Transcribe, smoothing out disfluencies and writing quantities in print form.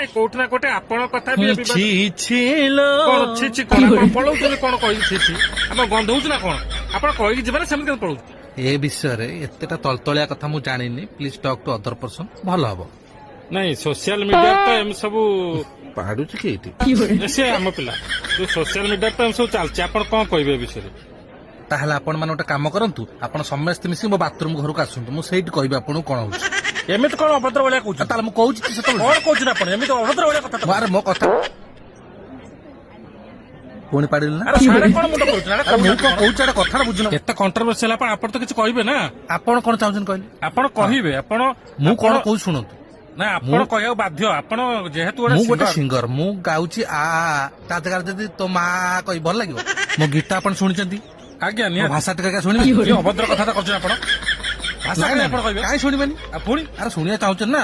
ନାଇଁ କୋଉଠି ନା କୋଉଠି ଆପଣଙ୍କ କଥା ବି ବିବାଦ। ଛି ଛିଲୋ କଣ ଛି କଣ ଆପଣ ପଳଉଛନ୍ତି କଣ କହିକି ଛି ଆପଣ ଗନ୍ଧଉଛି ନା କଣ ଆପଣ କହିକି ଯିବେ ନା ସେମିତି କେମିତି ପଳଉଛି? ଏ ବିଷୟରେ ଏତେଟା ତଳତଳିଆ କଥା ମୁଁ ଜାଣିନି। Please talk to other person. ଭଲ ହବ। ନାଇଁ ସୋସିଆଲ ମିଡିଆରେ ତ ଏମିତି ସବୁ ପାଡୁଛି କି ଏଇଠି? ସେ ଆମ ପିଲା ଯୋଉ ସୋସିଆଲ ମିଡିଆରେ ତ ଏମିତି ସବୁ ଚାଲିଛି ଆପଣ କଣ କହିବେ ଏ ବିଷୟରେ? ତାହେଲେ ଆପଣ ମାନେ ଗୋଟେ କାମ କରନ୍ତୁ, ଆପଣ ସମସ୍ତେ ମିଶିକି ମୋ ବାଥରୁମ ଘରକୁ ଆସନ୍ତୁ, ମୁଁ ସେଇଠି କହିବି ଆପଣଙ୍କୁ କଣ ହଉଛି। ଏମିତି କଣ ଅଭଦ୍ର ଭଳିଆ କହୁଛି? ତାହେଲେ ମୁଁ କହୁଛି କି ସେତେବେଳେ କଣ କହୁଛନ୍ତି ଆପଣ ଏମିତି ଅଭଦ୍ର ଭଳିଆ କଥା? ଆରେ ମୋ କଥା ପୁଣି ପାଡ଼ିଲି ନା? ଆରେ ସାଡେ କଣ ମୁଣ୍ଡ କରୁଛନ୍ତି? ଆରେ ମୁଁ କଣ କହୁଛି ଗୋଟେ କଥାଟା ବୁଝୁନ। କେତେ କଣ୍ଟ୍ରୋଭର୍ସିଆଲ ଆପଣ ତ କିଛି କହିବେ ନା? ଆପଣ କଣ ଚାହୁଁଛନ୍ତି କହିଲେ? ଆପଣ କହିବେ ଆପଣ ମୁଁ କଣ ଆପଣ- କହୁଛି ଶୁଣନ୍ତୁ। ନା ଆପଣ କହିବାକୁ ବାଧ୍ୟ ଆପଣ ଯେହେତୁ ମୁଁ ଗୋଟେ singer। ସିଙ୍ଗର, ମୁଁ ଗାଉଛି ତା ଜାଗାରେ ଯଦି ତୋ ମା କହି ଭଲ ଲାଗିବ? ମୋ ଗୀତ ଆପଣ ଶୁଣିଛନ୍ତି? ଆଜ୍ଞା ମୋ ନିହାତି ଭାଷା ଟିକେ ଶୁଣିବେ? କି ଅଭଦ୍ର କଥାଟା କରୁଛନ୍ତି ଆପଣ? ଭାଷା ନାଇଁ, କାଇଁ ନାଇଁ, ଆପଣ କହିବେ? କାହିଁ ଶୁଣିବେନି? ଆଉ ପୁଣି ଆରେ ଶୁଣିବାକୁ ଚାହୁଁଛନ୍ତି ନା?